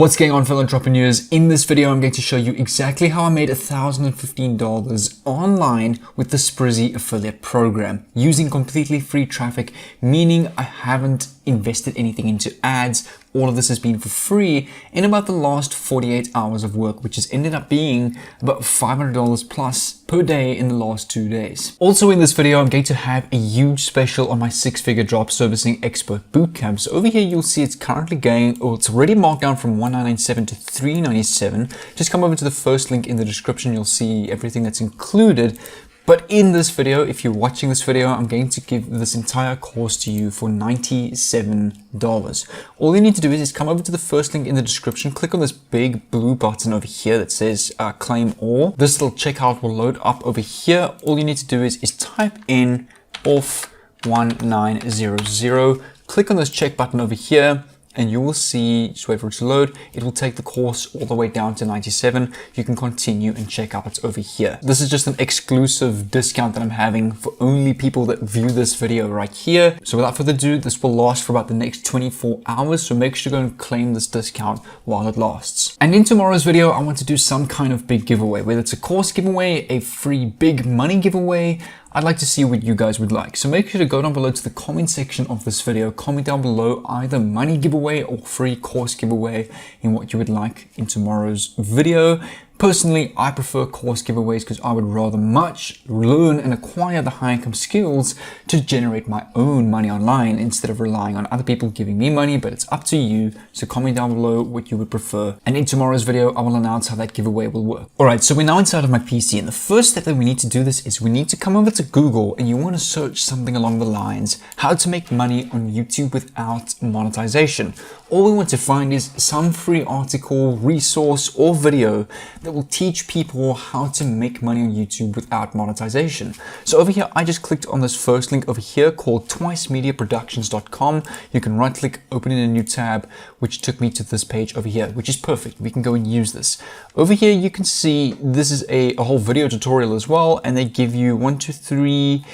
What's going on, fellow entrepreneurs? In this video, I'm going to show you exactly how I made $1,015 online with the Sprizzy affiliate program using completely free traffic, meaning I haven't invested anything into ads. All of this has been for free in about the last 48 hours of work, which has ended up being about $500 plus per day in the last 2 days. Also in this video, I'm going to have a huge special on my 6-figure drop servicing expert bootcamp. So over here, you'll see it's currently going, or it's already marked down from $1,997 to $397. Just come over to the first link in the description. You'll see everything that's included. But in this video, if you're watching this video, I'm going to give this entire course to you for $97. All you need to do is come over to the first link in the description, click on this big blue button over here that says claim all. This little checkout will load up over here. All you need to do is type in off 1900, click on this check button over here, and you will see, just wait for it to load, it will take the course all the way down to 97. You can continue and check out it's over here. This is just an exclusive discount that I'm having for only people that view this video right here. So without further ado, this will last for about the next 24 hours. So make sure to go and claim this discount while it lasts. And in tomorrow's video, I want to do some kind of big giveaway, whether it's a course giveaway, a free big money giveaway. I'd like to see what you guys would like. So make sure to go down below to the comment section of this video. Comment down below either money giveaway or free course giveaway in what you would like in tomorrow's video. Personally, I prefer course giveaways because I would rather much learn and acquire the high income skills to generate my own money online instead of relying on other people giving me money, but it's up to you. So comment down below what you would prefer. And in tomorrow's video, I will announce how that giveaway will work. All right, so we're now inside of my PC, and the first step that we need to do this is we need to come over to Google, and you want to search something along the lines, how to make money on YouTube without monetization. All we want to find is some free article, resource, or video that will teach people how to make money on YouTube without monetization. So over here, I just clicked on this first link over here called twicemediaproductions.com. You can right click, open in a new tab, which took me to this page over here, which is perfect. We can go and use this. Over here, you can see this is a whole video tutorial as well. And they give you three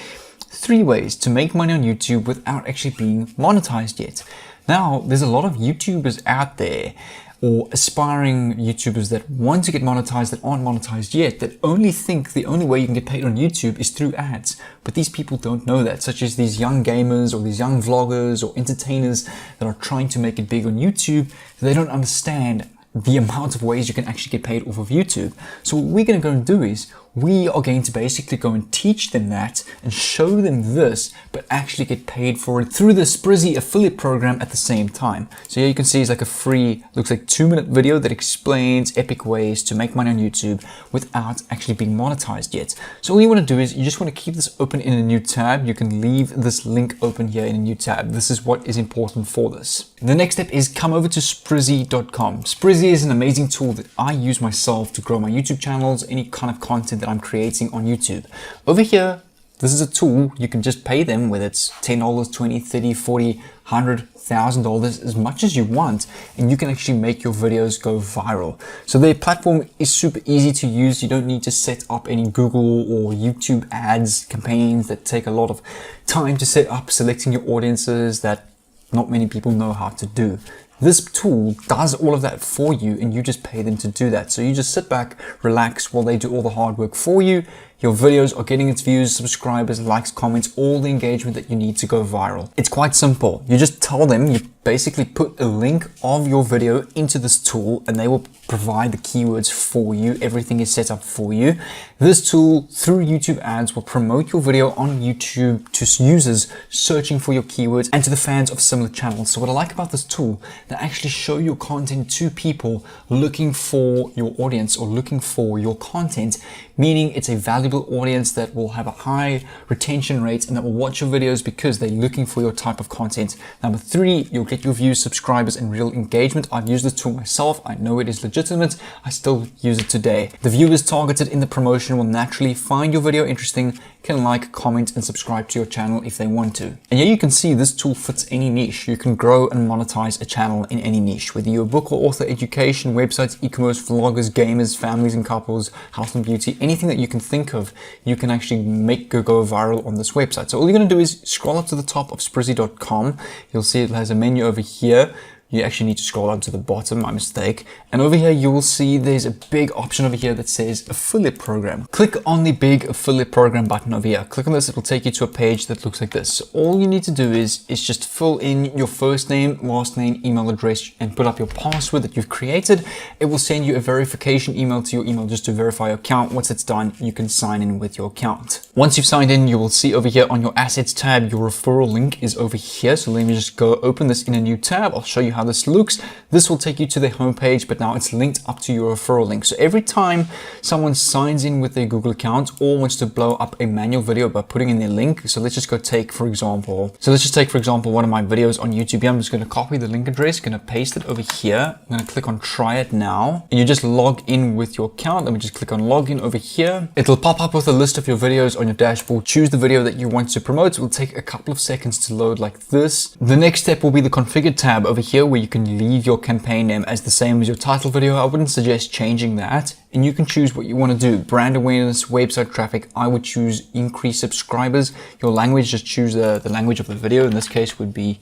ways to make money on YouTube without actually being monetized yet. Now, there's a lot of YouTubers out there or aspiring YouTubers that want to get monetized that aren't monetized yet, that only think the only way you can get paid on YouTube is through ads. But these people don't know that, such as these young gamers or these young vloggers or entertainers that are trying to make it big on YouTube. They don't understand the amount of ways you can actually get paid off of YouTube. So what we're going to go and do is we are going to basically go and teach them that and show them this, but actually get paid for it through the Sprizzy affiliate program at the same time. So here you can see it's like a free, looks like 2-minute video that explains epic ways to make money on YouTube without actually being monetized yet. So all you want to do is you just want to keep this open in a new tab. You can leave this link open here in a new tab. This is what is important for this. The next step is come over to Sprizzy.com. Sprizzy is an amazing tool that I use myself to grow my YouTube channels, any kind of content that I'm creating on YouTube. Over here, this is a tool you can just pay them, whether it's $10, $20, $30, $40, $100, $1,000, as much as you want, and you can actually make your videos go viral. So their platform is super easy to use. You don't need to set up any Google or YouTube ads campaigns that take a lot of time to set up, selecting your audiences that not many people know how to do. This tool does all of that for you, and you just pay them to do that. So you just sit back, relax while they do all the hard work for you. Your videos are getting its views, subscribers, likes, comments, all the engagement that you need to go viral. It's quite simple. You just tell them, you basically put a link of your video into this tool, and they will provide the keywords for you. Everything is set up for you. This tool, through YouTube ads, will promote your video on YouTube to users searching for your keywords and to the fans of similar channels. So what I like about this tool, they actually show your content to people looking for your audience or looking for your content, meaning it's a valuable audience that will have a high retention rate and that will watch your videos because they're looking for your type of content. Number 3, you'll get your views, subscribers, and real engagement. I've used this tool myself. I know it is legitimate. I still use it today. The viewers targeted in the promotion will naturally find your video interesting, can like, comment, and subscribe to your channel if they want to. And here you can see this tool fits any niche. You can grow and monetize a channel in any niche, whether you're a book or author, education, websites, e-commerce, vloggers, gamers, families and couples, health and beauty, anything that you can think of, you can actually make go viral on this website. So all you're going to do is scroll up to the top of Sprizzy.com. You'll see it has a menu over here. You actually need to scroll down to the bottom, my mistake. And over here, you will see there's a big option over here that says affiliate program. Click on the big affiliate program button over here. Click on this, it will take you to a page that looks like this. So all you need to do is just fill in your first name, last name, email address, and put up your password that you've created. It will send you a verification email to your email just to verify your account. Once it's done, you can sign in with your account. Once you've signed in, you will see over here on your assets tab, your referral link is over here. So let me just go open this in a new tab. I'll show you how this looks. This will take you to the home page, but now it's linked up to your referral link. So every time someone signs in with their Google account or wants to blow up a manual video by putting in their link. So let's just take for example one of my videos on YouTube here. I'm just going to copy the link address, going to paste it over here. I'm going to click on try it now. And you just log in with your account. Let me just click on login over here. It'll pop up with a list of your videos on your dashboard. Choose the video that you want to promote. It will take a couple of seconds to load like this. The next step will be the configure tab over here, where you can leave your campaign name as the same as your title video. I wouldn't suggest changing that. And you can choose what you want to do. Brand awareness, website traffic. I would choose increase subscribers. Your language, just choose the language of the video. In this case would be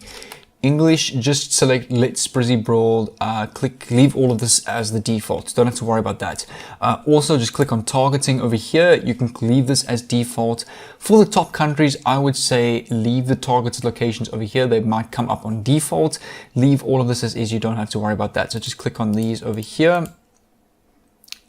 English. Just select Let's Brizzy Broad. Leave all of this as the default. Don't have to worry about that. Also, just click on targeting over here. You can leave this as default. For the top countries, I would say leave the targeted locations over here. They might come up on default. Leave all of this as is. You don't have to worry about that. So just click on these over here,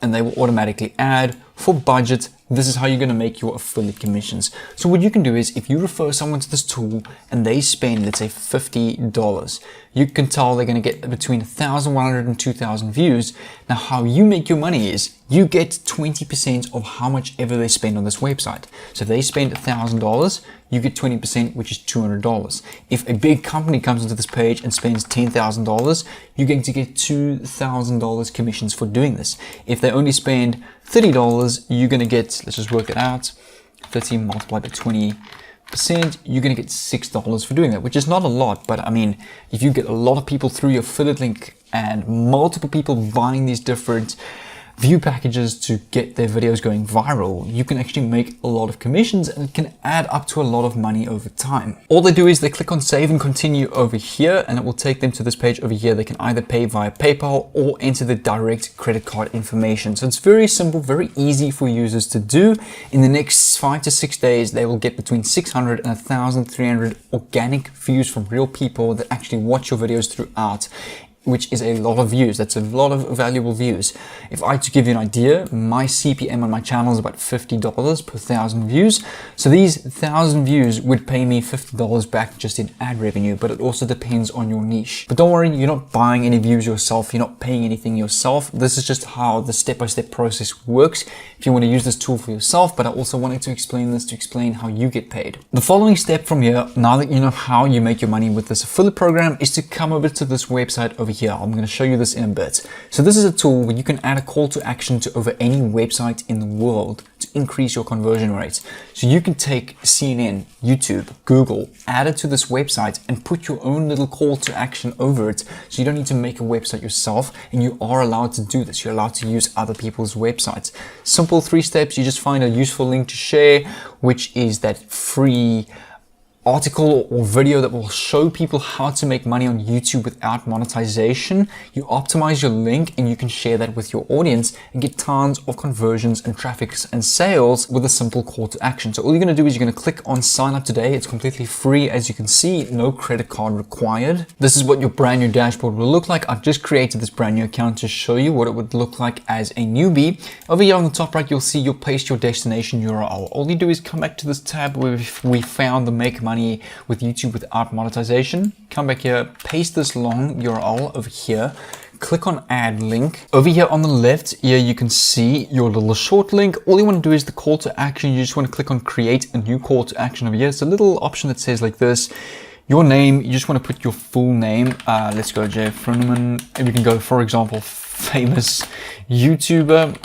and they will automatically add. For budget, this is how you're going to make your affiliate commissions. So what you can do is, if you refer someone to this tool and they spend, let's say $50, you can tell they're going to get between 1,100 and 2,000 views. Now, how you make your money is you get 20% of how much ever they spend on this website. So if they spend $1,000, you get 20%, which is $200. If a big company comes onto this page and spends $10,000, you're going to get $2,000 commissions for doing this. If they only spend $30, you're going to get, let's just work it out, 30 multiplied by 20%, you're going to get $6 for doing that, which is not a lot. But I mean, if you get a lot of people through your affiliate link and multiple people buying these different view packages to get their videos going viral, you can actually make a lot of commissions, and it can add up to a lot of money over time. All they do is they click on save and continue over here, and it will take them to this page over here. They can either pay via PayPal or enter the direct credit card information. So it's very simple, very easy for users to do. In the next 5 to 6 days, they will get between 600 and 1,300 organic views from real people that actually watch your videos throughout, which is a lot of views. That's a lot of valuable views. If I had to give you an idea, my CPM on my channel is about $50 per 1,000 views. So these 1,000 views would pay me $50 back just in ad revenue, but it also depends on your niche. But don't worry, you're not buying any views yourself. You're not paying anything yourself. This is just how the step-by-step process works if you want to use this tool for yourself, but I also wanted to explain this to explain how you get paid. The following step from here, now that you know how you make your money with this affiliate program, is to come over to this website over here. I'm going to show you this in a bit. So this is a tool where you can add a call to action to over any website in the world to increase your conversion rates. So you can take CNN, YouTube, Google, add it to this website and put your own little call to action over it. So you don't need to make a website yourself, and you are allowed to do this. You're allowed to use other people's websites. Simple 3 steps. You just find a useful link to share, which is that free article or video that will show people how to make money on YouTube without monetization. You optimize your link and you can share that with your audience and get tons of conversions and traffic and sales with a simple call to action. So all you're going to do is you're going to click on sign up today. It's completely free, as you can see, no credit card required. This is what your brand new dashboard will look like. I've just created this brand new account to show you what it would look like as a newbie. Over here on the top right, you'll see you'll paste your destination URL. All you do is come back to this tab where we found the make money with YouTube without monetization. Come back here, paste this long URL over here, click on add link. Over here on the left here, you can see your little short link. All you want to do is the call to action. You just want to click on create a new call to action over here. It's a little option that says like this. Your name, you just want to put your full name. Let's go Jeff Frenneman. We can go, for example, famous YouTuber.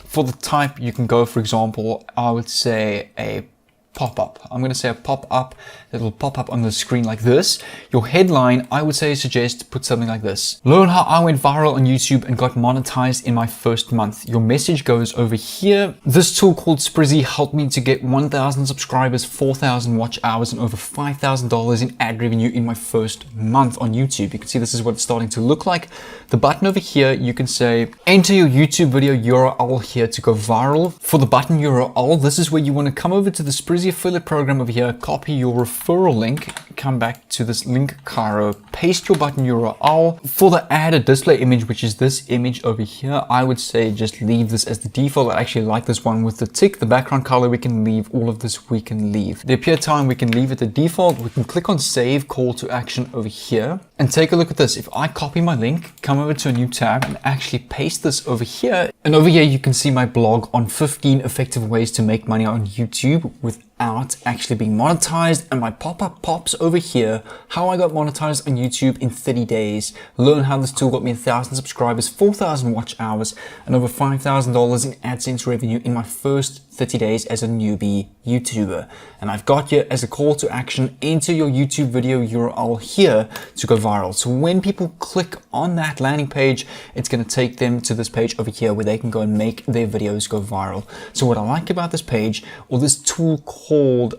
For the type, you can go, for example, I would say a pop-up. I'm going to say a pop-up that will pop up on the screen like this. Your headline, I would say suggest put something like this. Learn how I went viral on YouTube and got monetized in my first month. Your message goes over here. This tool called Sprizzy helped me to get 1,000 subscribers, 4,000 watch hours, and over $5,000 in ad revenue in my first month on YouTube. You can see this is what it's starting to look like. The button over here, you can say, enter your YouTube video URL here to go viral. For the button URL, this is where you want to come over to the Sprizzy affiliate program over here, copy your referral link, come back to this link Cairo, paste your button URL. For the added display image, which is this image over here, I would say just leave this as the default. I actually like this one with the tick. The background color we can leave, all of this we can leave. The appear time we can leave it the default. We can click on save call to action over here and take a look at this. If I copy my link, come over to a new tab and actually paste this over here, and over here you can see my blog on 15 effective ways to make money on YouTube without actually being monetized, and my pop-up pops over here, how I got monetized on YouTube in 30 days. Learn how this tool got me 1,000 subscribers, 4,000 watch hours, and over $5,000 in AdSense revenue in my first 30 days as a newbie YouTuber. And I've got here as a call to action, enter your YouTube video URL here to go viral. So when people click on that landing page, it's going to take them to this page over here where they can go and make their videos go viral. So what I like about this page, or this tool called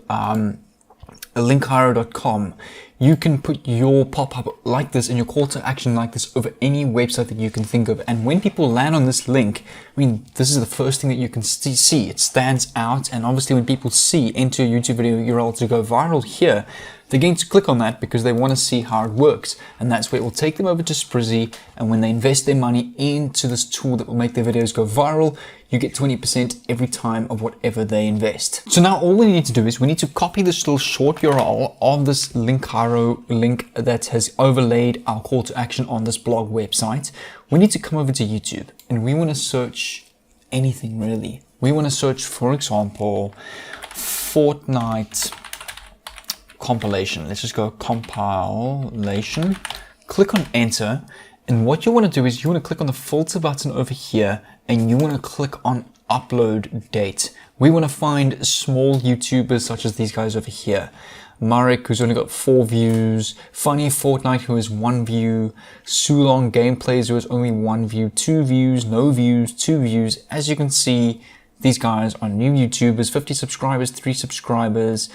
linkcairo.com, you can put your pop-up like this and your call to action like this over any website that you can think of. And when people land on this link, I mean, this is the first thing that you can see. It stands out. And obviously when people see enter your YouTube video URL to go viral here, they're going to click on that because they want to see how it works. And that's where it will take them over to Sprizzy. And when they invest their money into this tool that will make their videos go viral, you get 20% every time of whatever they invest. So now all we need to do is we need to copy this little short URL of this Link Cairo link that has overlaid our call to action on this blog website. We need to come over to YouTube and we want to search anything really. We want to search, for example, Fortnite compilation. Let's just go compilation, click on enter. And what you want to do is you want to click on the filter button over here and you want to click on upload date. We want to find small YouTubers such as these guys over here. Marek, who's only got 4 views, Funny Fortnite, who has 1 view, Sulong Gameplays, who has only 1 view, 2 views, no views, 2 views. As you can see, these guys are new YouTubers, 50 subscribers, 3 subscribers,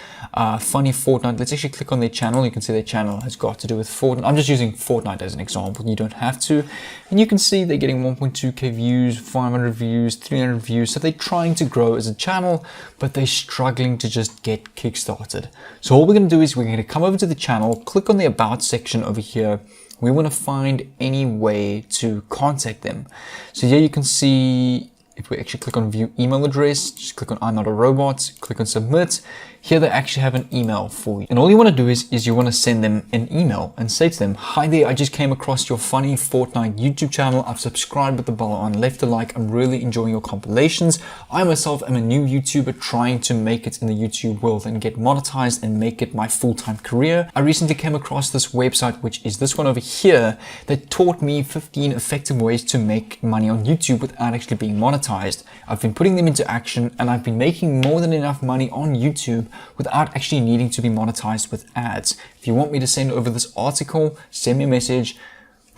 Funny Fortnite. Let's actually click on their channel. You can see their channel has got to do with Fortnite. I'm just using Fortnite as an example. You don't have to. And you can see they're getting 1.2k views, 500 views, 300 views. So they're trying to grow as a channel, but they're struggling to just get kickstarted. So all we're going to do is we're going to come over to the channel, click on the About section over here. We want to find any way to contact them. So here you can see, if we actually click on view email address, just click on I'm not a robot, click on submit. Here they actually have an email for you. And all you want to do is you want to send them an email and say to them, hi there, I just came across your Funny Fortnite YouTube channel. I've subscribed with the bell on, left a like. I'm really enjoying your compilations. I myself am a new YouTuber trying to make it in the YouTube world and get monetized and make it my full-time career. I recently came across this website, which is this one over here, that taught me 15 effective ways to make money on YouTube without actually being monetized. I've been putting them into action and I've been making more than enough money on YouTube without actually needing to be monetized with ads. If you want me to send over this article, send me a message,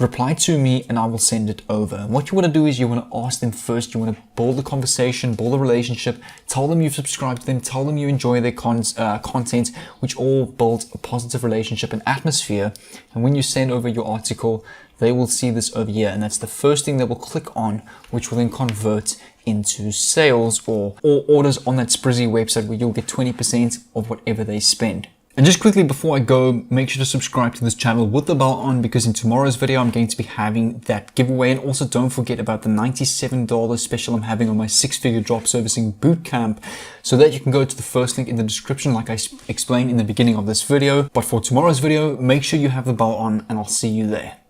reply to me, and I will send it over. And what you want to do is you want to ask them first. You want to build the conversation, build a relationship, tell them you've subscribed to them, tell them you enjoy their content, which all builds a positive relationship and atmosphere. And when you send over your article, they will see this over here, and that's the first thing they will click on, which will then convert into sales or orders on that Sprizzy website, where you'll get 20% of whatever they spend. And just quickly before I go, make sure to subscribe to this channel with the bell on, because in tomorrow's video I'm going to be having that giveaway. And also don't forget about the $97 special I'm having on my 6-figure drop servicing bootcamp, so that you can go to the first link in the description like I explained in the beginning of this video. But for tomorrow's video, make sure you have the bell on and I'll see you there.